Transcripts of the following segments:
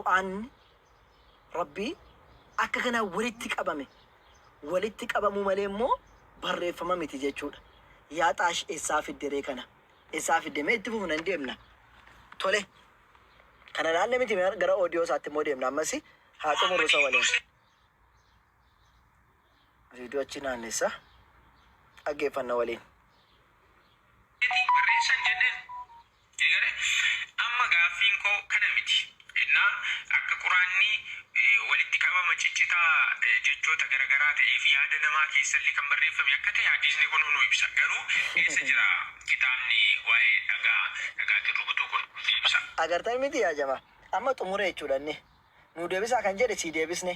Qur'aan Rabbii akka kana walitti qabamu malee immoo barreeffama miti jechuudha. Yaa xaash eessaa fiddiree kana eessaa fiddemee itti fufu nan deemna. Tole kana laalle miti gara oodiyoo isaatti immoo deemna. Ammas haa xumurru isa waliin. Viidiyoo achi naannessa dhaggeeffanna waliin. Amma gaaffiin koo kana miti. Innaa akka quraanni walitti qabama ciccitaa jechoota garaagaraa ta'ee fi yaada namaa keessallee kan barreeffame akka ta'e hadiisni kun nu ibsa. Garuu eessa jira kitaabni waa'ee dhagaatiin rukutuu kun ibsa. Agartan miti yaa jamaa. Amma xumure jechuudha inni. Nu deebisaa kan jedhe sii deebisne.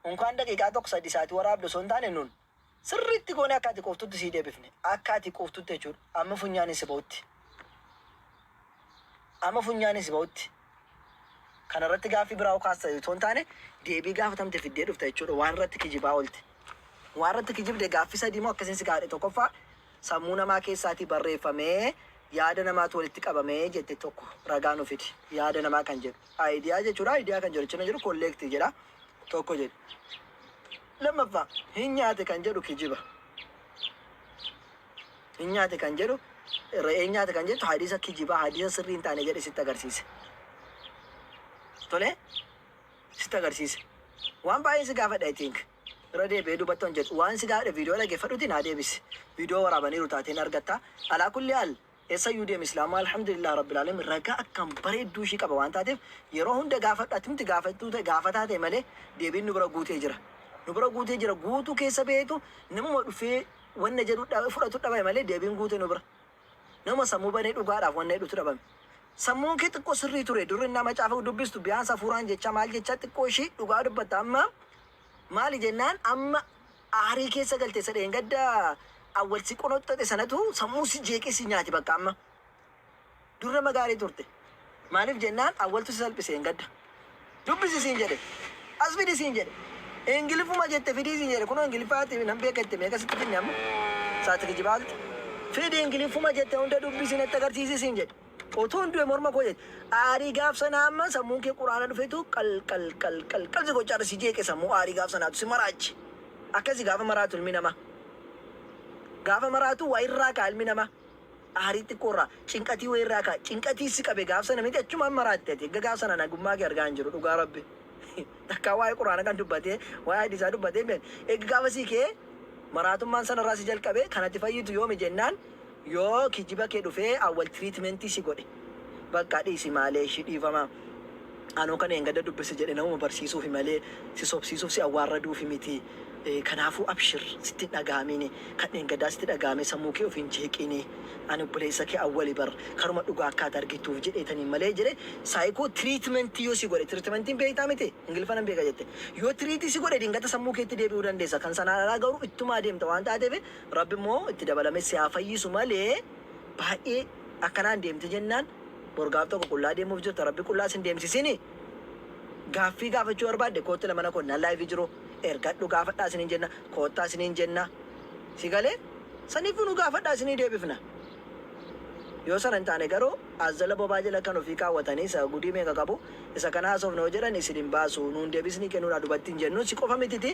Unkaan daqiiqaa tokko sadii isaati waraabdu osoo hin taane nuun sirriitti goone akka ati qoftutti sii deebifne. Akka ati qoftutti jechuudha. Amma funyaanis ba'utti. Kana irratti gaaffii biraa kaasa yoo taane deebii gaafatamte fiddee dhufta jechuudha. Waan irratti kijibaa oolte. Waan irratti kijibde gaaffii sadii moo akkasiin si gaadhe tokkoffaa sammuu namaa keessaatii barreeffamee yaada namaatu walitti qabamee jette tokko ragaa nu fidi. Yaada namaa kan jedhu aayidiyaa jechuudha. Aayidiyaa kan jedhu jechuudha jiru kolleektii jedha tokko jedhu. Lammaffaa hin nyaate kan jedhu kijiba. Hin nyaate kan jedhu re'ee nyaate kan jedhu hadiisa kijibaa hadiisa sirrii hin taane jedhe sitti agarsiise. Tole sitti agarsiise. Waan baay'ee si gaafadha I think. Irra deebi'ee dubattoon jedhu waan si gaafadhe viidiyoo dhaggeeffadhuuti naa deebisi. Viidiyoo waraabaniiru taateen argatta. Alaa kulli haal eessayyuu deemu islaamaa alhamdulillah rabbil alamin ragaa akkam bareedduu ishii qaba waan taateef yeroo hunda gaafadhaatti miti gaafataa ta'e malee deebiin nu bira guutee jira. Guutuu keessa beetu namuma dhufee wanna jedhu fudhatu dhabame malee deebiin guutee nu bira. Nama sammuu banee dhugaadhaaf wanna hedduutu dhabame. Sammuun kee xiqqoo sirrii ture durri nama caafa dubbistu biyyaansa fuuraan jecha maal jecha xiqqoo ishii dhugaa dubbatta amma maali jennaan amma aarii keessa galte sadeen gadda awwal si qonoxxate sanatu sammuu si jeeqee si nyaati bakka amma durra magaarii turte maaliif jennaan awwaltu si salphise hin gadda dubbisi siin jedhe as fidi siin jedhe ingilifuma jette fidii siin jedhe kunoo ingilifaati nan beekatte meeqa sitti finne amma saati kijibaalti fidi ingilifuma jette hunda dubbisi natti agarsiisi siin jedhe. Otoon du'e morma koo jedhe aarii gaaf sanaa amma sammuun kee quraana dhufeetu qal si gochaadha si jeeqe sammuu aarii gaaf sanaatu si maraachi akkasi gaafa maraatu ilmi namaa gaafa maraatu waa irraa kaa ilmi namaa aarii xiqqoorraa cinqatii waa irraa kaa cinqatii si qabe gaaf sana miti achumaan maraatte ati egaa gaaf sana nagummaa kee argaa hin jiru dhugaa rabbi takkaa waa'ee quraana kan dubbatee waa'ee hadiisaa dubbatee egaa gaafa si kee maraatummaan sanarraa si jalqabe kanatti fayyitu yoomi jennaan yoo kijiba kee dhufee awwal tiriitmentii si godhe bakka dhiisi malee ishii dhiifama anoo kana hin gadda dubbise jedhe namuma barsiisuufi malee si sobsiisuuf si awwaarraduufi miti kanaafuu abshir sitti dhagaamini kan hin gaddaa sitti dhagaame sammuu kee ofiin jeeqini ani obboleessa kee awwali bar karuma dhugaa akkaata argituuf jedheetanii malee jedhe saayikoo tiriitmentii yoo si godhe tiriitmentiin beektaa miti ingiliffanan beeka jette yoo tiriitii si godhe dingata sammuu keetti deebi'uu dandeessa kan sanaan alaa garuu ittuma adeemta waan taateef rabbi immoo itti dabalame si haa fayyisu malee baay'ee akkanaan deemte jennaan borgaaf tokko qullaa deemuuf jirta rabbi qullaa sin deemsisini gaaffii gaafachuu barbaadde kootti lama na konna laayifii jiru ergadhu gaafadhaa isiniin jenna koottaa isiniin jenna si galee saniifuu nu gaafadhaa isinii deebifna yoo sana hin taane garuu azzala bobaa jala kan ofii kaawwatanii isa gudii meeqa qabu isa kana haasofna yoo jedhan isin hin baasu nuun deebisnii kennuudha dubattiin jennu si qofa mititi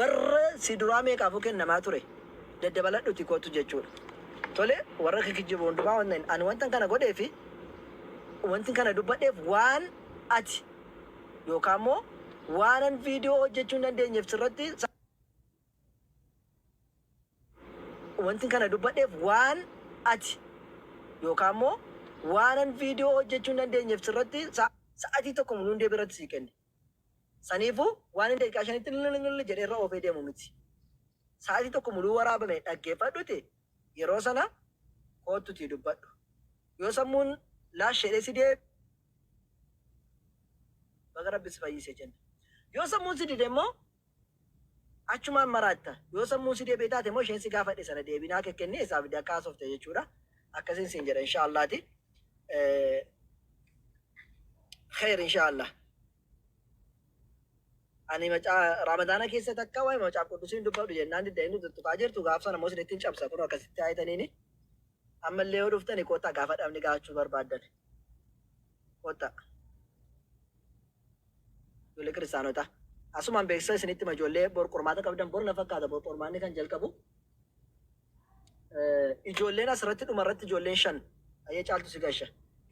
warra si duraa meeqaafuu kennamaa ture daddabaladhuti kootu jechuudha. Tole warra kijiboo hundumaa ani wantan kana godhee fi wanti kana dubbadheef waan ati yookaan immoo waanan viidiyoo hojjechuu hin dandeenyeef sirratti wanti kana dubbadheef waan ati yookaan immoo waanan viidiyoo hojjechuu hin dandeenyeef sirratti sa'aatii tokko mul'uun deebiirratti sii kenne. Saniifuu waan hin daqiiqaa shanitti lilli jedhee irra oofee deemu miti. Sa'aatii tokko mul'uu waraabame dhaggeeffadhuti yeroo sana koottutii dubbadhu. Yoo sammuun laashedhe si deebi baga rabbis fayyise jenna. Yoo sammuun si dide immoo achumaan maraatta. Yoo sammuun si deebee taate immoo isheen si gaafadhe sana deebinaa kennee isaaf akka haasofte jechuudha. Akkasiin siin jedha inshaallaati. Khair inshaallah. Ani macaa ramadaana keessatti akka waa'ee macaa quddusiin dubbadhu jennaan didda inni tuttuqaa jirtu gaaf sana immoo isin ittiin cabsa kun akkasitti haayitaniini. Ammallee yoo dhuftani koottaa gaafa dhabni gaafachuu barbaaddan. Koottaa. kiristaanota. Asumaan beeksisa isinitti ijoollee bor qormaata qabdan bor na fakkaata bor qormaanni kan jalqabu. Ijoolleen asirratti dhumarratti ijoolleen 5 ayyee caaltu si gasha.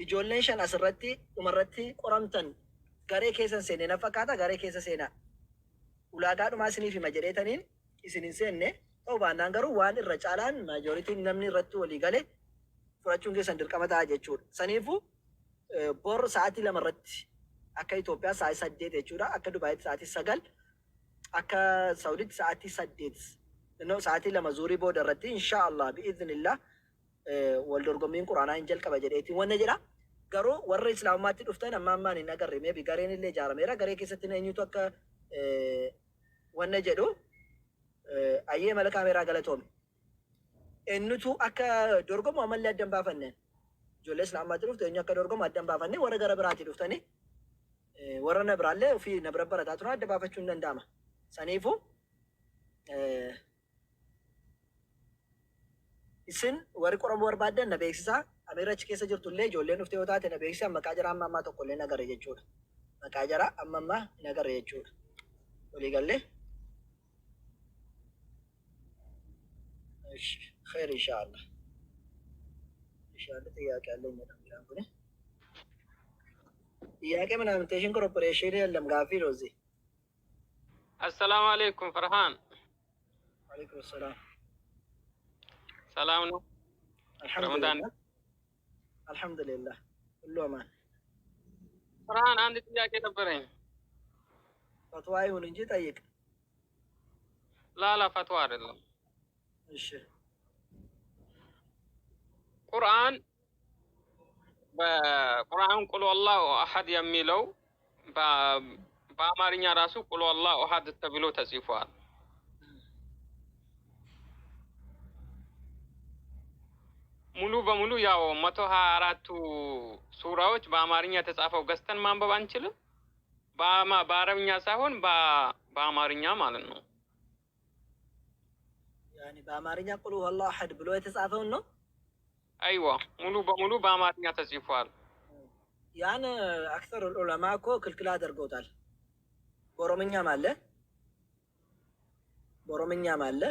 Ijoolleen 5 asirratti dhumarratti qoramtan garee keessan seene na fakkaata garee keessa seenaa. Ulaagaa dhumaa isiniif hima jedheetaniin isin hin seenne ta'uu baannaan garuu waan irra caalaan maajoritiin namni irratti walii galee fudhachuun keessan dirqama ta'a jechuudha. Saniifuu bor sa'aatii 2 irratti akka Itoophiyaa sa'aatii 8 jechuudha. Akka Dubaayitti sa'aatii 9 akka Saawuditti sa'aatii 8 sa'aatii 2 zuurii booda irratti inshaallah bi'iznillah wal dorgommiin quraanaa hin jalqaba jedheetiin wanna jedha. Garuu warra islaamummaatti dhuftan amma ammaan hin agarre meebi gareen illee ijaarameera garee keessatti eenyutu akka wanna jedhu ayyee mala kaameeraa galatoome. Eenyutu akka dorgomu amallee addan baafanne ijoollee islaamummaatti dhufte eenyu akka dorgomu addan baafanne warra gara biraatti dhuftanii warra na biraallee ofii na bira barataa turan adda baafachuu hin danda'ama. Saniifuu isin warri qoramuu barbaadan na beeksisaa ameera achi keessa jirtullee ijoolleen dhuftee yoo taate na beeksisaa maqaa jara amma ammaa tokkollee na agarre jechuudha. Maqaa jara amma ammaa hin agarre jechuudha. Walii gallee خير إن شاء الله إن شاء الله ጥያቄ አለኝ በጣም ግን ጥያቄ ምናምን ቴሽን ኮርፖሬሽን የለም ጋፊ ነው እዚህ السلام عليكم فرحان وعليكم السلام سلام ነው الحمد لله ሁሉ አማን فرحان አንድ ጥያቄ ነበረኝ ፈትዋ ይሁን እንጂ ጠይቅ ላላ ፈትዋ አይደለም እሺ ቁርአን በቁርአን ቁል ወላሁ አሐድ የሚለው በአማርኛ ራሱ ቁል ወላሁ አሐድ ተብሎ ተጽፏል። ሙሉ በሙሉ ያው 124ቱ ሱራዎች በአማርኛ ተጻፈው ገዝተን ማንበብ አንችልም። በአረብኛ ሳይሆን በአማርኛ ማለት ነው። ያኒ በአማርኛ ቁል ወላሁ አሐድ ብሎ የተጻፈው ነው። አይዋ ሙሉ በሙሉ በአማርኛ ተጽፏል። ያን አክሰር ዑለማ እኮ ክልክል አድርገውታል። በኦሮምኛም አለ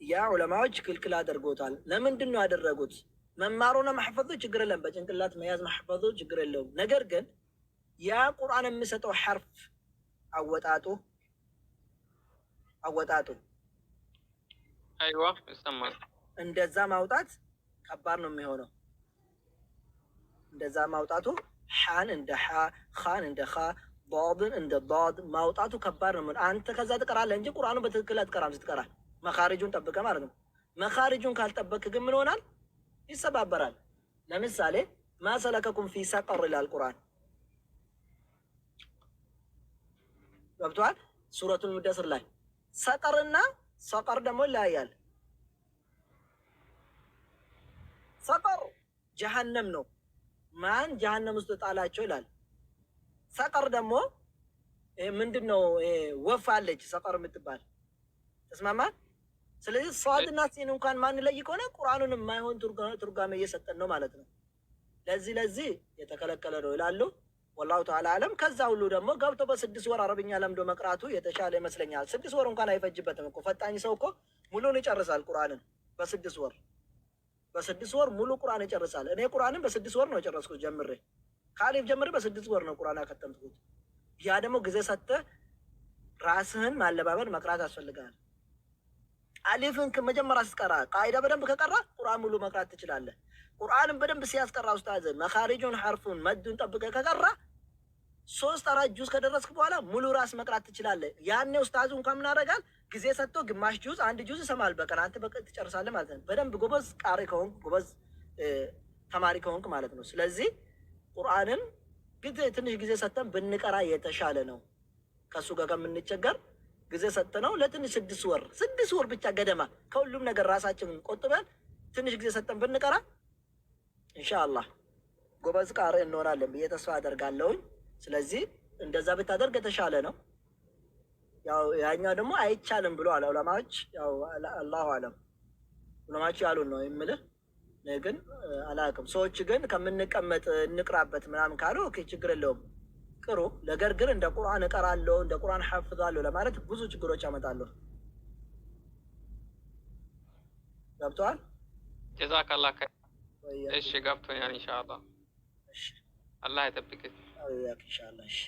ያ ዑለማዎች ክልክል አድርገውታል። ለምንድን ነው ያደረጉት? መማሩና ማህፈዙ ችግር የለም፣ በጭንቅላት መያዝ ማህፈዙ ችግር የለውም። ነገር ግን ያ ቁርአን የሚሰጠው ሐርፍ አወጣጡ አይዋ ይሰማል። እንደዛ ማውጣት ከባድ ነው የሚሆነው። እንደዛ ማውጣቱ ሓን እንደ ሓ ኻን እንደ ኻ ዳድን እንደ ዳድ ማውጣቱ ከባድ ነው። አንተ ከዛ ትቀራለህ እንጂ ቁርአኑ በትክክል አትቀራም። ስትቀራ መኻሪጁን ጠብቀህ ማለት ነው። መኻሪጁን ካልጠበቅህ ግን ምን ይሆናል? ይሰባበራል። ለምሳሌ ማ ሰለከኩም ፊ ሰቀር ይላል ቁርአን። ገብቶሃል? ሱረቱል ሙደስር ላይ ሰቀርና ሰቀር ደግሞ ይለያያል። ሰቀር ጀሃነም ነው። ማን ጀሃነም ውስጥ ጣላቸው ይላል። ሰቀር ደግሞ ምንድነው? ወፍ አለች ሰቀር የምትባል ተስማማን። ስለዚህ ሷድና ሲን እንኳን ማን ለይ ከሆነ ቁርአኑን የማይሆን ትርጓሜ እየሰጠን ነው ማለት ነው። ለዚህ የተከለከለ ነው ይላሉ። ወላሁ ተዓላ አለም። ከዛ ሁሉ ደግሞ ገብቶ በ6 ወር አረብኛ ለምዶ መቅራቱ የተሻለ ይመስለኛል። 6 ወር እንኳን አይፈጅበትም እኮ ፈጣኝ ሰው እኮ ሙሉን ይጨርሳል ቁርአንን በ6 ወር። በ6 ወር ሙሉ ቁርአን ይጨርሳል። እኔ ቁርአንን በ6 ወር ነው የጨረስኩት ጀምሬ ካሊፍ ጀምሬ በ6 ወር ነው ቁርአን ያከተምኩት። ያ ደግሞ ጊዜ ሰጥተህ ራስህን ማለባበል መቅራት ያስፈልጋል። አሊፍን ከመጀመሪያ ስትቀራ ቃይዳ በደንብ ከቀራ ቁርአን ሙሉ መቅራት ትችላለህ። ቁርአንን በደንብ ሲያስቀራ ኡስታዝ መኻሪጁን ሐርፉን መዱን ጠብቀህ ከቀራ 3-4 ጁዝ ከደረስክ በኋላ ሙሉ ራስ መቅራት ትችላለህ። ያኔ ኡስታዙ እንኳን ምን ያደርጋል? ጊዜ ሰጥቶ ግማሽ ጁዝ 1 ጁዝ ይሰማል በቀን። አንተ በቀን ትጨርሳለህ ማለት ነው። በደንብ ጎበዝ ቃሪ ከሆንክ ጎበዝ ተማሪ ከሆንክ ማለት ነው። ስለዚህ ቁርአንን ትንሽ ጊዜ ሰጥተን ብንቀራ የተሻለ ነው። ከሱ ጋር ከምንቸገር ጊዜ ሰጥተነው ለትንሽ 6 ወር ብቻ ገደማ ከሁሉም ነገር ራሳችንን ቆጥበን ትንሽ ጊዜ ሰጥተን ብንቀራ ኢንሻአላህ ጎበዝ ቃሪ እንሆናለን ብዬ ተስፋ አደርጋለሁኝ። ስለዚህ እንደዛ ብታደርግ የተሻለ ነው። ያው ያኛው ደግሞ አይቻልም ብሎ አለ ዑለማዎች። ያው አላሁ አለም ዑለማዎች ያሉን ነው የምልህ። ግን አላውቅም። ሰዎች ግን ከምንቀመጥ እንቅራበት ምናምን ካሉ ኦኬ ችግር የለውም። ቅሩ። ነገር ግን እንደ ቁርአን እቀራለሁ እንደ ቁርአን ሐፍዛለሁ ለማለት ብዙ ችግሮች ያመጣለሁ። ገብቶሃል? ጀዛከላህ ኸይር። እሺ ገብቶኛል። ኢንሻአላህ አላህ ይጠብቅህ። አያክ ኢንሻአላህ። እሺ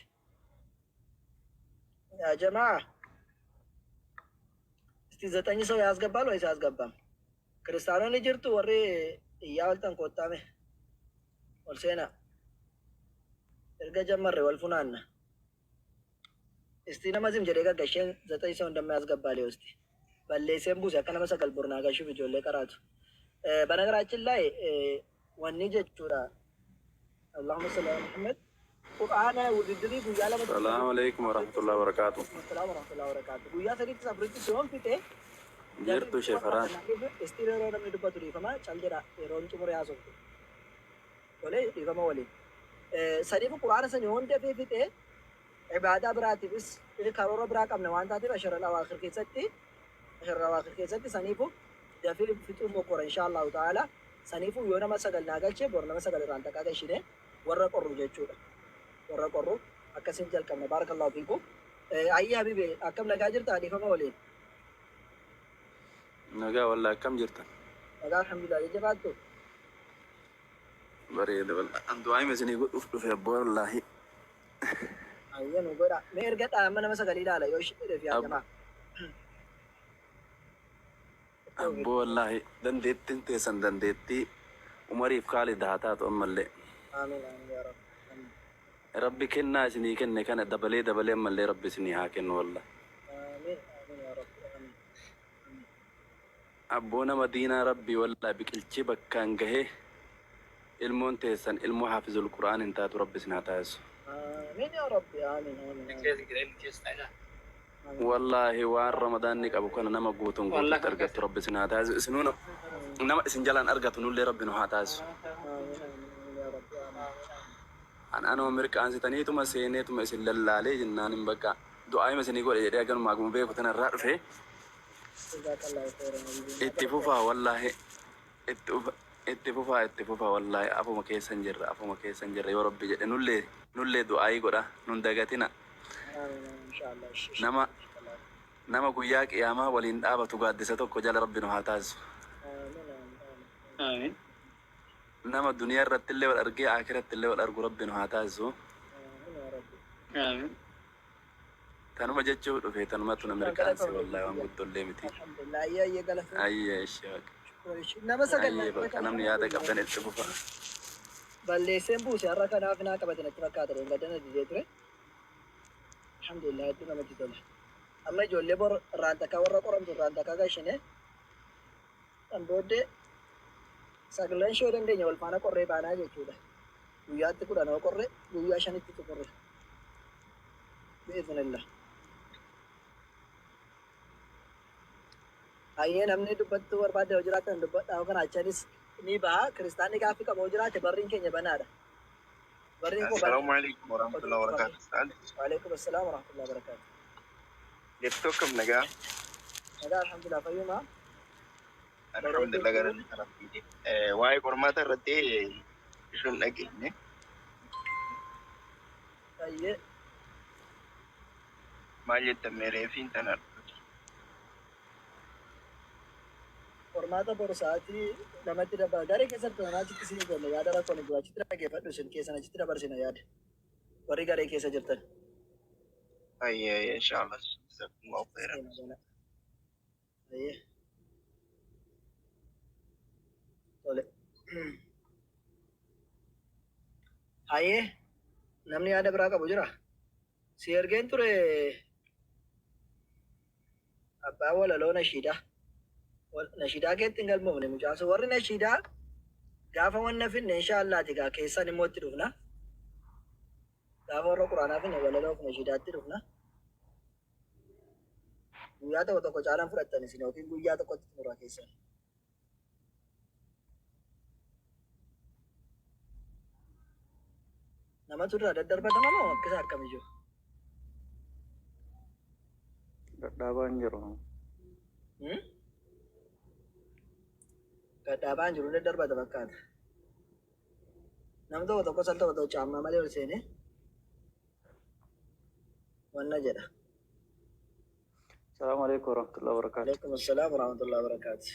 ያ ጀማ እስቲ 9 ሰው ያስገባል ወይስ አያስገባም? ክርስቲያኖን ጅርቱ ወሬ እያወልጠን ቆጣሜ ወልሴና እርገ ጀመረ ወልፉናና እስቲ ነመዝም ጀደጋ ገሸን 9 ሰው እንደማያስገባ ላይ ውስጥ በሌሴን ቡስ ያከነ መሰቀል ቡርና ጋሹ ቪዲዮ ላይ ቀራቱ። በነገራችን ላይ ወኒ ጀቹራ አላሁመ ሰለ ዐላ ሙሐመድ ቁርአን ውድድሪ ጉያ ለመ ሰላም አለይኩም ወራህመቱላሂ ወበረካቱ። ሰላም ወራህመቱላሂ ወበረካቱ። ጉያ ሰሪት ሰብሪት ሲሆን ፊቴ ጀርቱ ሸፈራን እስቲ ሮሮ ለምድበቱ ዲፈማ ጫልጀራ ሮን ጭሙር ያሶ ወለ ዲፈማ ወለ ሰዲፍ ቁርአን ሰን ሆንደ ፊቴ ኢባዳ ብራቲብስ ከሮሮ ብራ ቀምነ ዋንታቲ በሸረላ ዋኺር ከሰቲ በሸረላ ዋኺር ከሰቲ ሰኒፉ ደፊል ፍጡ ሞኮረ ኢንሻአላሁ ተዓላ ሰኒፉ የሆነ መሰገል ናገቼ ቦርነ መሰገል ራንተ ካገሽኔ ወረቆሩ ጀቹዳ ወረቆሩ አከሲን ጀልቀመ ባረከላሁ ፊኩ አይ ሀቢቤ አከም ነጋ ጅርታ ዲፈማ ወለ ነጋ ወላ አከም ጅርታ ነጋ አልሐምዱሊላህ የጀባቱ በሬደ ወላ አንዱ አይመስኒ ጉፍ ዱፍ ወላሂ አየኑ ጎዳ ሜርገጣ መነ መሰገል ይላል yosh ደፊያ ጀማ አቦ ወላሂ ደንዴትን ተሰን ደንዴቲ ኡመሪፍ ካሊድ ዳታት ኡመለ አሚን አሚን ያ ረብ ረቢ ከና ስኒ ከነ ከነ ደበሌ ደበሌ መለ ረቢ ስኒ ሃከን ወላ አሚን አሚን ያ ረብ አሚን አቦና መዲና ረቢ ወላ ቢቅልቺ በካን ገሄ ilmoon teessan ilmoo haafizul qur'aan hin taatu rabbi sin haa taasisu. Amiin yaa rabbi amiin amiin. Wallaahi waan ramadaanni qabu kana nama guutuun guutuutti argattu rabbi sin haa taasisu. Isinuun nama isin jalaan argatu nullee rabbi nu haa taasisu. Anoo mirqaansitaniituma seeneetuma isin lallaalee jennaan hin bakka du'aayima isinii godhe jedhee aganuma aguma beeku tanarraa dhufe itti fufaa wallaahi itti fufaa wallaahi afuma keessan jirra yoo rabbi jedhe nullee du'aayii godha nun dagatina nama guyyaa qiyaamaa waliin dhaabatu gaaddisa tokko jala rabbi nu haa taasisu. nama duniyaa irratti illee wal argee aakiratti illee wal argu rabbi nu haa taasisu. tanuma jechuu dhufe tanumatu na mirqaanse wallaahi waan guddollee miti. Ayya ishee bakka namni yaada qabdan itti fufa. balleesseen buuse har'a kanaaf naa qabatan itti fakkaata gadana didee ture. Alhamdulillah itti namatti tola. Amma ijoollee bor irraan takkaa warra qoramtu irraan takkaa gashine kan booddee sagalan shoo dandeenya wal faana qorree baanaa jechuudha. Guyyaatti 10 qorre guyyaa 5tti qorre. Bi'idhnillah. Ayyee namni dubbattu barbaade yoo jiraatan dubbadhaa kan achanis ni baha. Kiristaanni gaaffii qabu yoo jiraate barriin keenya banaadha. Assalamu alaikum warahmatullahi wabarakatuh. Waalaikum assalam warahmatullahi wabarakatuh. Jirtu kam nagaa? Nagaa alhamdulillah fayyuma. Alhamdulillah garan rabbi. Waa'ee qormaata irratti ishun dhageenye. Ayyee. Maal jettan reefiin tana qormaata borsaatii namatti dabala. Garee keessatti namaatti isin goone yaada rakkoon iddoo achitti dhaggeeffadhu isin keessan achitti dabarsina yaada. Warri garee keessa jirtan. Ayyee inshallah jazakumullahu khairan. Ayyee. Tole. Ayyee. Namni yaada biraa qabu jira. Si ergeen ture abbaa walaloo nashiidaa. Nashiidaa keetti hin galmoofne mucaasu warri nashiidaa gaafa wanna finne inshallah tigaa keessan immoo itti dhufna. Gaafa warra quraanaa finne walaloof nashiidaatti dhufna. Guyyaa tokko tokko caalaan fudhattan isin yookiin guyyaa tokkotti xumura keessan. Namatu irraa daddarbatama moo akkasa akkami jiru? Dadhaabaan jiru. Dadhaabaan jiru daddarbata fakkaata. Nam tokko tokko sal tokko tokko caammaa malee ol seene والنجدة. السلام عليكم ورحمة الله وبركاته. عليكم السلام ورحمة الله وبركاته.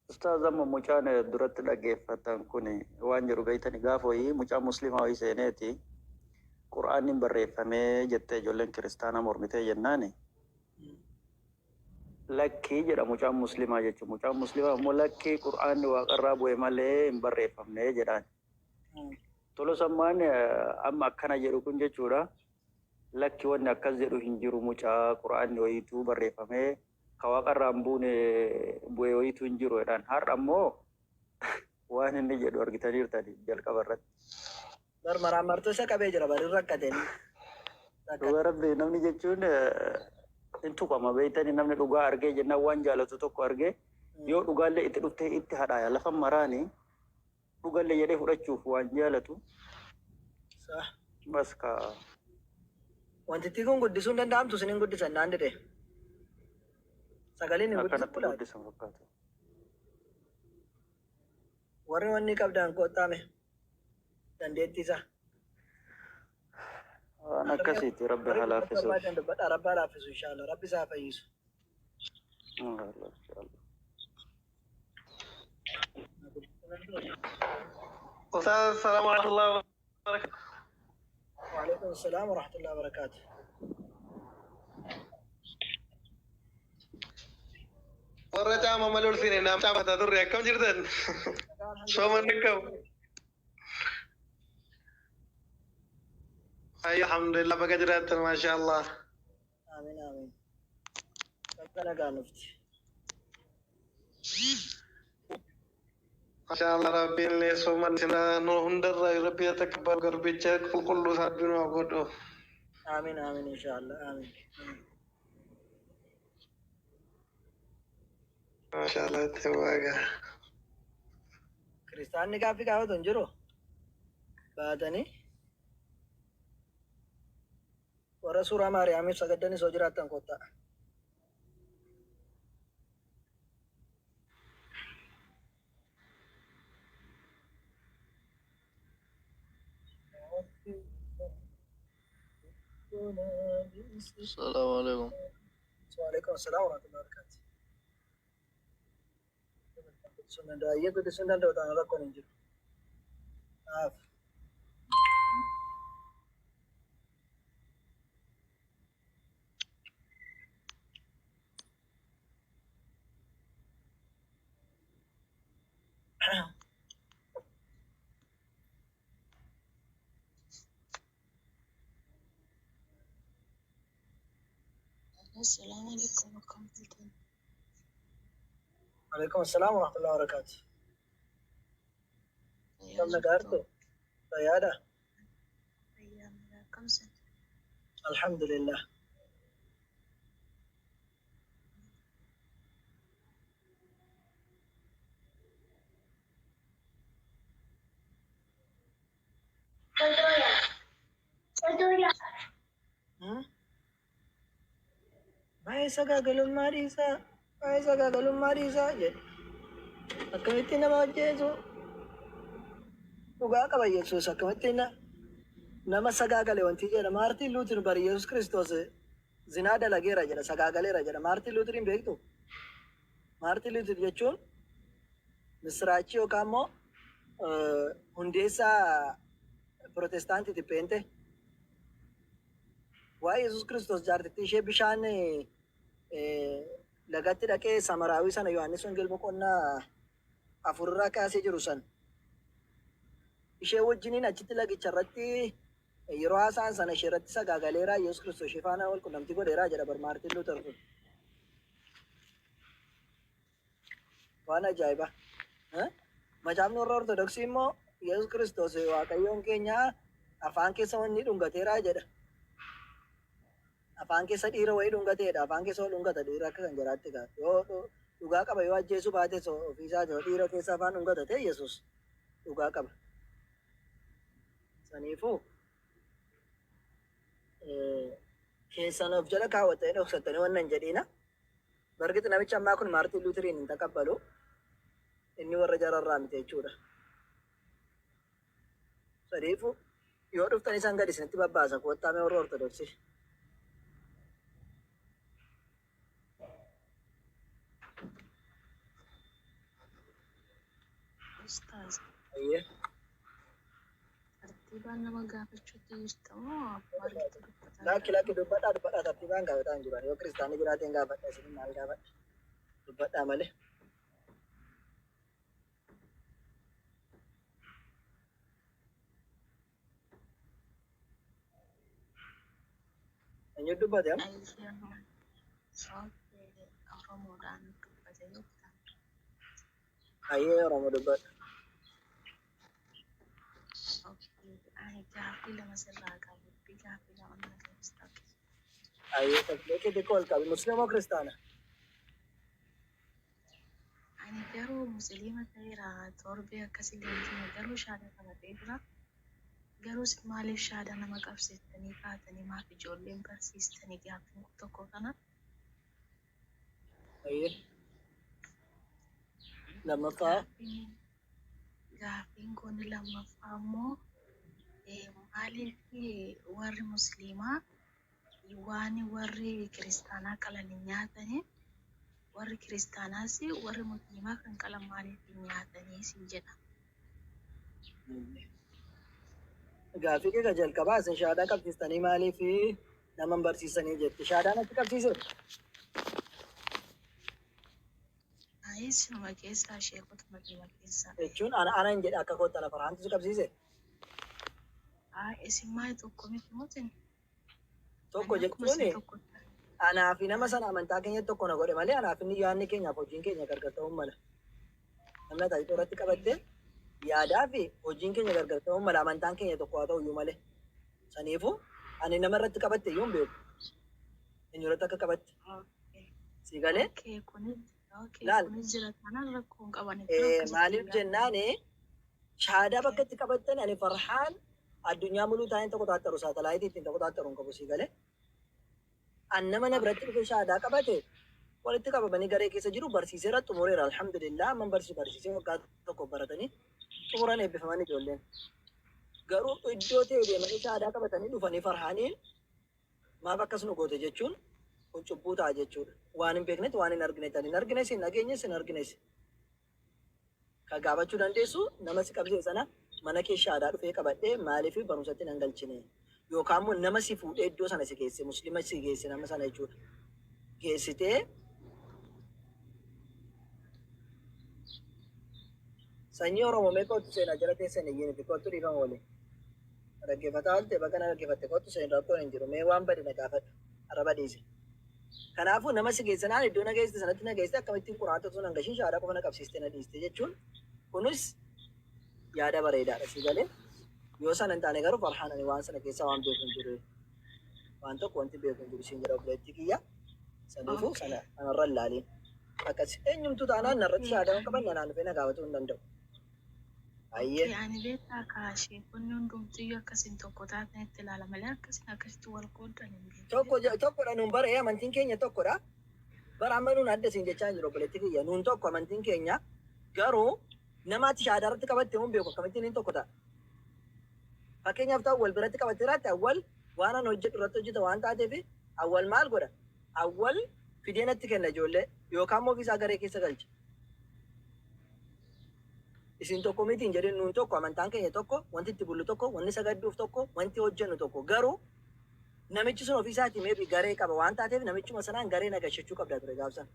أستاذ أما مجانا درت لقيف فتان كوني وان جربيتني قافوي مجا مسلمة ويسينيتي قرآن بري فمي جتة جولين كريستانا مرمتي جناني لكي جرى مجا مسلمة جتة مجا مسلمة مو لكي قرآن وقرب ويمالي بري فمي جران تولو سمان أما كان جرو كنجة جورا لكي وانا كزرو هنجرو مجا قرآن ويتو بري فمي kawaqa rambuune bu'ee wayitu hin jiru jedhan har'a ammoo waan inni jedhu argitaniirtani jalqaba irratti. Marmaraan martuu isa qabee jira bari rakkateen. Dhugaa rabbi namni jechuun hin tuqama beeytani namni dhugaa argee jennaan waan jaalatu tokko argee yoo dhugaallee itti dhuftee itti hadhaaya lafa maraani dhugaallee jedhee fudhachuuf waan jaalatu. Bas ka. Wanti kun guddisuun danda'amtu sinin guddisan naan dide. Sagaleen guddisan fakkaatu. Warri wanni qabdaan koottaame dandeettii isaa. Waan akkasiiti rabbi haa laaffisu. Rabbi haa laaffisu inshaallah rabbi isaa fayyisu. السلام ورحمة الله وبركاته. وعليكم السلام ورحمة الله وبركاته. warra caama malul sine naam caamata turre akkam jirtan soomanni kam ay alhamdulillah baga jiraatan masha Allah amin amin kana ganufti masha Allah rabbiin le sooman sina no hundarra rabbi takabbar garbicha kullu sabbinu agodo amin amin inshallah amin Masyaallah tewaga. Kristaan ni kafi kawa tunjuro. Baatani. Warra suuraa Maariyaamiif sagaddanii soo jiraattan kottaa. Assalamu alaikum. Waalaikum assalam warahmatullahi wabarakatuh. Sunan da iya kudu sunan da utang rakon injil. Maaf. Assalamu alaikum warahmatullahi. Waalaikum assalam warahmatullahi wabarakatuh. Kam nagarto? Tayada. Alhamdulillah. Baay'ee sagaagalummaa dhiisaa. Baay'ee sagaagalummaa dhiisaa jedhe. Akkamitti nama ajjeesu? Dhugaa qaba Yesuus akkamitti nama sagaagale wanti jedha. Maartiin Luutir bari Yesuus Kiristoos zinaa dalageera jedha sagaagaleera jedha. Maartiin Luutiriin beektu? Maartiin Luutir jechuun misiraachii yookaan immoo hundeessaa Pirotestaantiiti peente. Waa'ee Yesuus Kiristoos jaartittii ishee bishaan lagatti dhaqee Samaraawii sana Yohaannis Wangeelaa boqonnaa 4 irraa kaasee jiru san. Ishee wajjiniin achitti lagicha irratti yeroo haasaan sana ishee irratti sagaagaleeraa Yesuus Kiristoos ishee faana wal qunnamtii godheeraa jedha bar Maartiin Luuter kun. Waan ajaa'iba. Macaafni warra Ortodoksii immoo Yesuus Kiristoos Waaqayyoon keenya afaan keessa wanni dhungateeraa jedha. Afaan keessa dhiira wayii dhungateedha. Afaan keessa wal dhungata dhiira akka kan jiraatti gaa. Yoo dhugaa qaba yoo ajjeesuu baate ofiisaa jiru dhiira keessa afaan dhungata ta'e Yesuus dhugaa qaba. Saniifuu keessan of jala kaawwattanii dhoksattanii wannan jedhiina. Bargiti namichi ammaa kun Maartiin Luuteriin hin taqabbalu. Inni warra jararraa miti jechuudha. Saniifuu Yoo dhuftanii isaan gadi isinitti babbaasa kottaa mee warra ortodoksii. Ustaz, Ayyee. tartiibaan nama gaafachuutti jirtamoo maalitti dubbataa Lakki dubbadhaa tartiibaan gaafataa hin jiran yoo kiristaanni biraatiin gaafadha isin maal gaafadha dubbadhaa malee. Eenyu dubbate amma? Ayyaana sababni Oromoodhaan dubbate jettan. Ayyee Oromoo dubbadha. Ani gaaffii lama sirraa qabu. Gaaffii lama mana keessaa. Ayyee takleekii xiqqoo ol qabi musliimoo kiristaana. Ani garuu musliima ta'eera torbee akkasii leenjii garuu shaada qabatee jira. Garuu maaliif shaada nama qabsiistanii kaatanii maaf ijoolleen barsiistanii gaaffiin tokko kana? Ayyee. Lammaffaa. Gaaffiin kun lammaffaa immoo maaliif warri musliimaa waan warri kiristaanaa qalan hin nyaatanii warri kiristaanaas warri musliimaa kan qalan maaliif hin nyaatanii siin jedha. Gaaffii kee jalqabaa isin shaadaa qabsiistanii maaliif nama barsiisanii jetti shaadaan achi qabsiise? Sinuma keessaa sheekota madiima keessaa. Jechuun ana hin jedhe akka kootta lafa raantu si qabsiise? Isin maali tokko miti mootin? Tokko jechuun anaa fi nama sana amantaa keenya tokko na godhe malee anaa fi yaadni keenyaaf hojiin keenya gargar ta'uu mala. Namni tajaajila irratti qabattee yaadaa fi hojiin keenya gargar ta'uu mala amantaan keenya tokko haa ta'u iyyuu malee. Saniifuu ani nama irratti qabatte iyyuu hin beeku. Eenyu irratti akka qabatte. Si galee? Laal. Maaliif jennaan shaadaa bakka itti qabattan ani farhaan addunyaa muluu taa'een tokko taattaru saatalaayitii ittiin tokko taattaru hin qabu si galee. An nama na biratti dhufee shaadaa qabate walitti qabamanii garee keessa jiru barsiiseera xumureera alhamdulillah amman barsiisee waggaa tokko baratanii xumuran eebbifaman ijoolleen. Garuu iddoo ta'e deemanii shaadaa qabatanii dhufanii farhaaniin maaf akkas nu goote jechuun kun cubbuu ta'a jechuudha. Waan hin beeknetti waan hin arginetti ani hin argines hin dhageenyes hin argines. Kan gaafachuu dandeessu nama si qabsee sana mana kee shaadaa dhufee qabadhee maaliif barumsatti nan galchine yookaan immoo nama si fuudhee iddoo sana si geesse musliima si geesse nama sana jechuudha. Geessitee sanyii Oromoo mee kootu seenaa jala teessan iyyiin fi kootu dhiifama waliin. Dhaggeeffataa oolte bakka na dhaggeeffatte kootu seenaa rakkoon hin jiru mee waan bade na gaafadhu arraba dhiise. Kanaafuu nama si geessanaan iddoo na geessite sanatti na geessite akkamittiin quraata osoo nan gashiin shaadaa qofa na qabsiiste na dhiiste jechuun kunis yaada bareedaadha si galee yoo sana hin taane garuu farhaan ani waan sana keessaa waan beeku hin jiru waan tokko wanti beeku hin jiru siin jedha obboleetti kiyya saniifuu sana anarra hin laaliin akkas eenyumtuu taanaan narratti shaadaa qaban nanaan dhufee na gaafatuu hin danda'u. Ayyee. Ani beektaa kaashee kunni hundumtiyyuu akkasiin tokko taatanitti ilaala malee akkasitti wal qooddan hin beeku. Tokkodha nuun bara amantiin keenya tokkodha. Bara amma nuun adda siin jechaa jiru obboleetti kiyya nuun tokko amantiin keenya garuu namaatti shaadaa irratti qabatte mun beeku akkamittiin hin tokko ta'a. Fakkeenyaaf ta'u wal biratti qabatte irratti awwal waan an hojjedhu irratti hojjeta waan taateef awwal maal godha? Awwal fidee natti kenna ijoollee yookaan immoo ofiisaa garee keessa galcha. Isin tokko miti hin jedhin nuun tokko amantaan keenya tokko wanti itti bullu tokko wanni sagadduuf tokko wanti hojjennu tokko garuu namichi sun ofiisaatii meebi garee qaba waan taateef namichuma sanaan garee nagashachuu qabda ture gaafsan.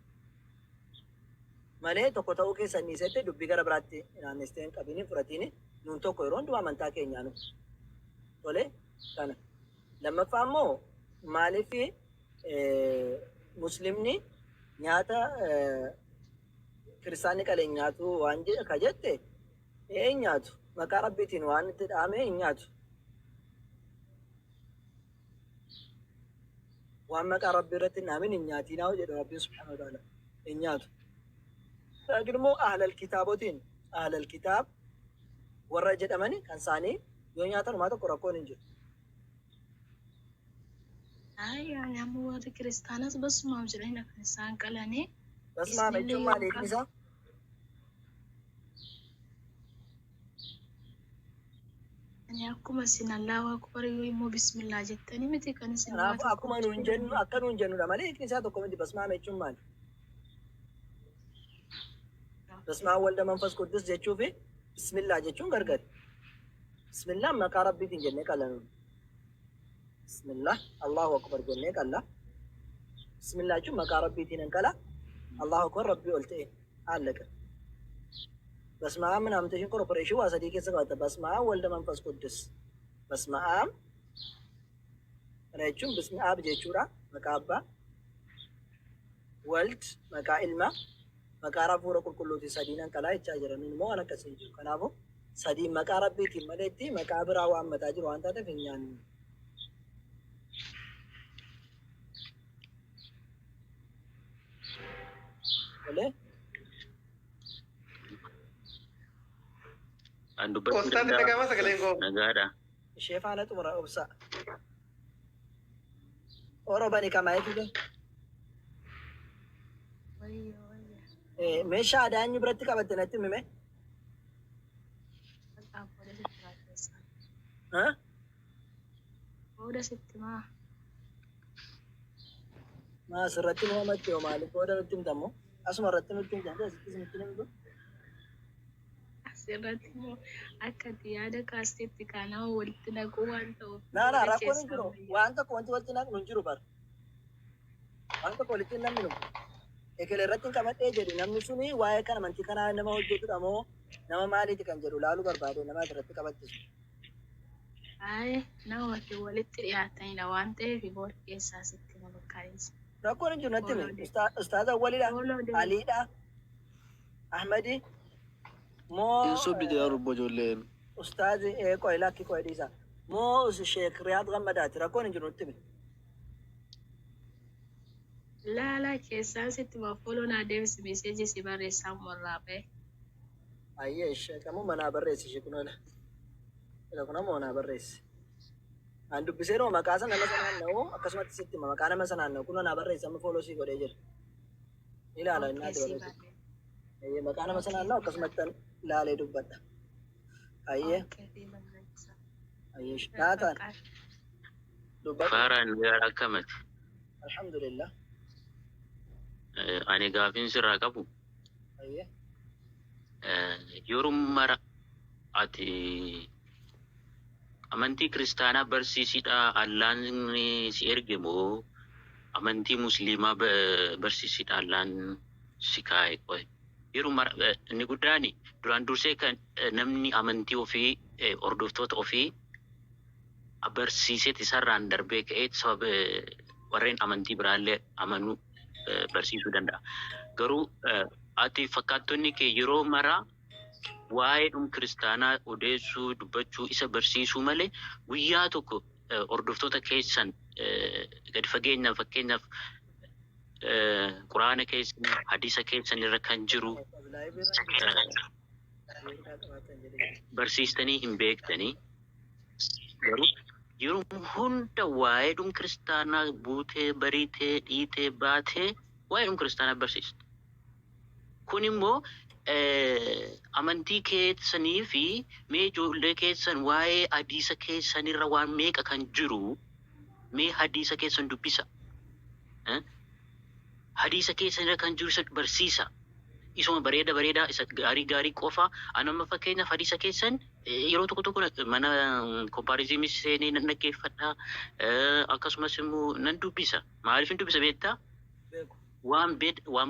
Malee tokko ta'uu keessan dhiisetti dubbii gara biraatti naannestee hin qabini fudhatini nuun tokko yeroo hundumaa amantaa keenyaa nu. Tole kana. Lammaffaa immoo maaliif muslimni nyaata kiristaanni qaleen nyaatu waan ka jette hin nyaatu maqaa rabbiitiin waan itti dhaame hin nyaatu. Waan maqaa rabbii irratti hin dhaamin hin nyaatinaa jedhu rabbiin subhaanahu wa ta'ala hin nyaatu. Laakiin immoo ahlal kitaabotiin ahlal kitaab warra jedhamani kan isaanii yoo nyaatan homaa tokko rakkoon hin jiru. Amma warri kiristaanas basumaaf jireenya kan isaan qalanii. Basumaaf jechuun maali isaa? Ani akkuma isin Allahu Akbar yoo immoo bismillah jettanii miti kan isin Kanaafuu akkuma nuun jennu akka nuun jennudha malee hiikni isaa tokko miti basmaama jechuun maali? Basmaa walda manfas quddus jechuu fi bismillah jechuun gargari. Bismillah maqaa rabbiitiin jennee qalla nuun. Bismillah Allahu Akbar jennee qalla. Bismillah jechuun maqaa rabbiitiin hin qala. Allahu Akbar rabbii ol ta'e haalaqa. Basmaa ምናምን ተሽን ኮርፖሬሽን ዋሰዲ ከሰቀተ በስመ አብ ወልደ መንፈስ ቅዱስ በስመ አብ ረጁም በስመ አብ ጀቹራ መቃባ ወልድ መቃ ኢልማ መቃራ ፉረ ቁልቁሎቲ ሰዲናን ከላይ ቻጀረን ሞ አነከሰኝ ከናቦ ሰዲ መቃራ ቤት መለቲ መቃብራው አመታጅሩ አንተ ተፈኛን ወለ አንዱ Kostaan itti dhagahama sagaleen koo. nagaadha. Shefaana xumura obsa. Orobani kamaayeti de. Meeshaa aadaa inni biratti qabatte natti hime. Booda sitti maa. Maa asirratti nama matti yoo maaliif booda nutti himtamu? Asuma irratti nutti himtamte asitti nutti himtu. Asirratti immoo akka ati yaada kaasteetti kaanama walitti naquu waan ta'uuf. Naa rakkoon hin jiru. Waan tokko wanti walitti naqnu hin jiru bara. Waan tokko walitti hin naqnu. Ekelee irratti hin qamadhee jedhu namni suni waa'ee kana amantii kanaa nama hojjetudha moo nama maaliiti kan jedhu laaluu barbaade nama asirratti qabattisu. Aye, namatti walitti dhiyaatanidha waan ta'eef booda keessaa sitti nama kaa'isa. Rakkoon hin jiru natti hime. Ustaaza Awwalidha. Aliidha. Ahmadi. Moo Yusuf Bidiyaa Rubbo Ijoolleen. Ustaazi qoy lakki qoy dhiisa. Moo Sheek Riyaad Gammadaati. Rakkoon hin jiru nutti hime. Laala keessaa sitti follow naa deebisi meeseejii si barreessaa morraa ba'e. Ayyee ishee kamuu manaa barreessi ishee kunola. Ila kuna manaa barreessi. An dubbisee noo maqaa sana nama sanaan na'u akkasumatti sitti hima maqaa nama sanaan na'u kunoo naa barreessi amma follow sii godhee jira. Ilaala innaa barreessi. Ayyee maqaa nama sanaan na'u akkasumatti laalee dubbadha. Ayyee. Ayyee naataan. Dubbadha. Faaraan gaara akkamati. Alhamdulillah. Ani gaafin sirraa qabu. Ayyee. Yeroo mara ati amantii kiristaanaa barsiisidha Allaan si erge moo amantii musliimaa barsiisidha Allaan si kaa'e qoy. Yeroo mara inni guddaan duraan dursee kan namni amantii ofii hordoftoota ofii barsiiseet isarraan darbee ka'ee sababa warreen amantii biraallee amanuu barsiisuu danda'a. Garuu ati fakkaattonni kee yeroo mara waa'ee kiristaanaa odeessuu dubbachuu isa barsiisuu malee guyyaa tokko hordoftoota keessan gadi fakkeenyaaf quraana keessan hadiisa keessan irra kan jiru barsiistanii hin beektanii garuu yeroo hunda waa'ee kiristaanaa buutee bariitee dhiitee baatee waa'ee kiristaanaa barsiista. Kun immoo amantii keessanii fi mee ijoollee keessan waa'ee hadiisa keessanirra waan meeqa kan jiru mee hadiisa keessan dubbisa. Hadiisa keessanirra kan jiru isa barsiisa. Isuma bareeda isa gaarii qofa anama fakkeenyaaf hadiisa keessan yeroo tokko mana kompaarizimii seenee nan dhaggeeffadha akkasumas immoo nan dubbisa. Maaliif hin dubbisa beektaa? Waan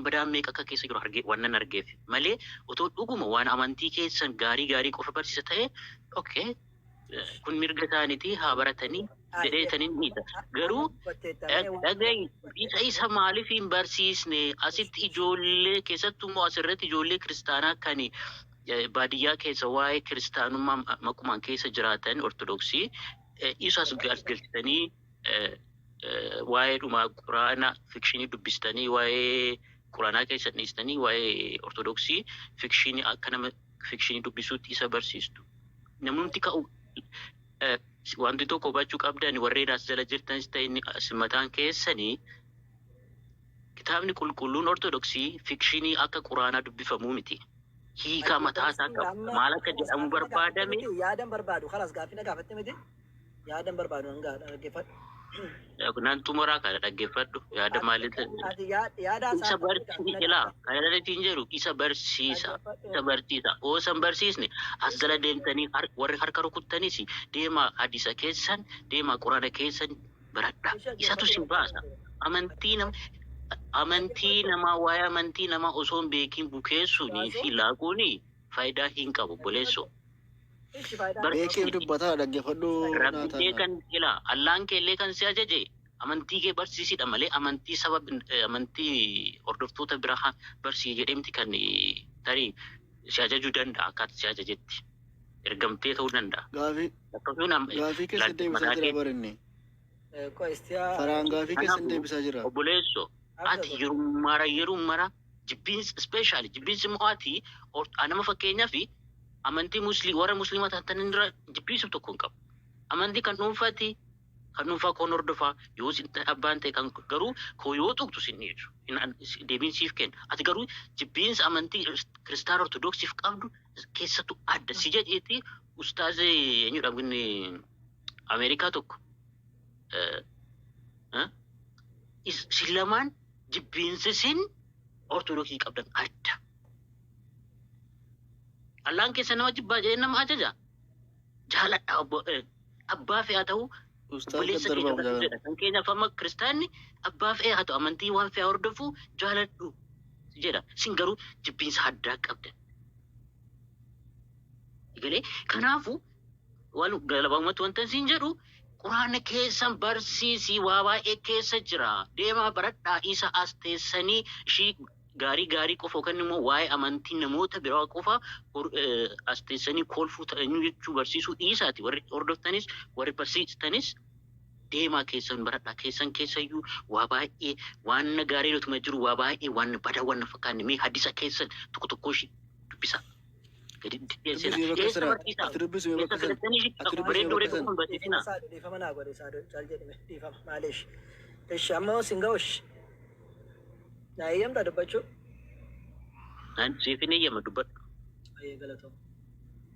badaa meeqa akka keessa jiru waan nan argeef malee otoo dhuguma waan amantii keessan gaarii qofa barsiisa ta'e okay kun mirga isaaniitii haa baratanii jedheetaniin miidha. Garuu dhaga'i isa maaliif hin barsiisne asitti ijoollee keessattuu immoo asirratti ijoollee kiristaanaa kan baadiyyaa keessa waa'ee kiristaanummaa makumaan keessa jiraatan ortodoksii isas galchitanii waa'ee dhuma quraana fikshinii dubbistanii waa'ee quraanaa keessa dhiistanii waa'ee ortodoksii fikshinii akka nama fikshinii dubbisuutti isa barsiistu. Namoonni ka'u wanti tokko hubachuu qabdan warreen as jala jirtanis ta'e as mataan keessanii kitaabni qulqulluun ortodoksii fikshinii akka quraanaa dubbifamuu miti. hiikaa mataa isaa qaba. Maal akka jedhamu barbaadame Yaadan barbaadu. Kalaas gaaffii na gaafatte miti. Yaadan barbaadu hanga dhaggeeffadhu. nan xumuraa kana dhaggeeffadhu yaada maalitti Ati yaada isa barsiisa kana irratti jedhu isa barsiisa oo san barsiisne as jala deemtanii warri harka rukuttanis deemaa hadiisa keessan deemaa quraana keessan baradha isatu si baasa amantii namaa waa'ee amantii namaa osoo hin beekin bukeessuunii fi laaquuni faayidaa hin qabu boleessoo. Beekee dubbataa dhaggeeffadhu Rabbi kan ila Allaan keellee kan si ajaje amantii kee barsiisidha malee amantii hordoftoota biraa barsii jedhamti kan tarii si ajajuu danda'a akkaataa si ajajetti ergamtee ta'uu danda'a. Gaafii keessa deebisaa jira barinne. Faraan gaafii keessa deebisaa jira. Obboleessoo ati yeroo mara jibbiinsi ispeeshaali jibbiinsi mo'aati nama fakkeenyaa fi amantii warra musliimaa taatan irra jibbisuuf tokko hin qabu. Amantii kan dhuunfaati kan dhuunfaa koon hordofaa yoo abbaan ta'e kan garuu koo yoo tuqtu sin dhiyeessu deebiinsiif kenna. Ati garuu jibbiinsa amantii kiristaana ortodoksiif qabdu keessattuu adda si jedheeti ustaazee eenyudha inni Ameerikaa tokko isin lamaan jibbiinsi sin ortodoksii qabdan adda. Allaan keessa nama jibbaa jedhee nama ajaja. Jaaladha abbaa fe'aa ta'uu obboleessa keenya kan keenyaaf amma kiristaanni abbaa fe'ee haa ta'u amantii waan fe'aa hordofu jaaladhu jedha. Isin garuu jibbiinsa addaa qabdan. Kanaafuu waan galabaamatti wanta isin jedhu quraana keessan barsiisii waa baay'ee keessa jira. Deemaa baradhaa isa as teessanii ishii gaarii qofa yookaan immoo waa'ee amantii namoota biraa qofa as teessanii kolfuu ta'anii jechuu barsiisuu dhiisaati. Warri hordoftanis warri barsiistanis deemaa keessan baradhaa keessan keessayyuu waa baay'ee waan gaarii utuma jiru waa baay'ee waan badaa waan fakkaanne mee hadiisa keessan tokko ishii dubbisa. Nayyamta dubbachuu. Siifin eeyyama dubbadhu. Galatoom.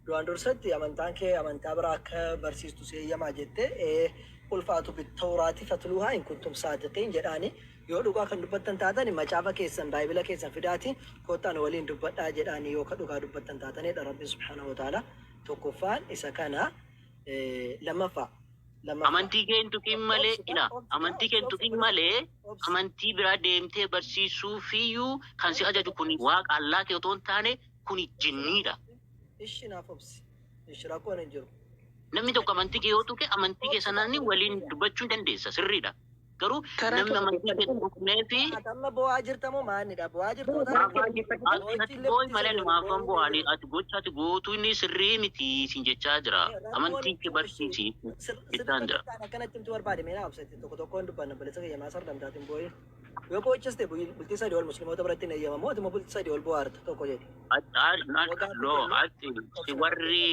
Duraan dursatti amantaan kee amantaa biraa akka barsiistu si eeyyamaa jettee ulfaatu bitawraati fatluhaa hin kuntum saadateen jedhaani yoo dhugaa kan dubbattan taatan macaafa keessan baayibila keessan fidaati kottaan waliin dubbadhaa jedhaani yoo ka dhugaa dubbattan taatanidha Rabbi subhaanahu wa ta'ala tokkoffaan isa kana lammaffaa. Amantii kee hin tuqin malee amantii kee hin tuqin malee amantii biraa deemtee barsiisuu fiyyuu kan si ajaju kun waaqa Allaa kee otoo hin taane kun jinniidha. Ishi naaf obsi. Ishi rakkoon hin jiru. Namni tokko amantii kee yoo tuqe amantii kee sanaan waliin dubbachuu dandeessa sirriidha. Garuu namni amantii kee tuqnee fi amma bu'aa jirtamoo maalidha? Bu'aa jirtoo malee maafan bu'aanii ati gocha ati gootuu inni sirrii miti siin jechaa jira. Amantii kee barsiisi jechaan jira. Akkanatti himtu barbaade meena obsetti tokko hin dubbanna balisa kiyyamaa sardamtaatiin boo'ee. Yoo boo'eechiste bultii sadii ol musliimoota biratti hin eeyyamamoo atuma bultii sadii ol bu'aarta tokko jedhe. Loo ati warri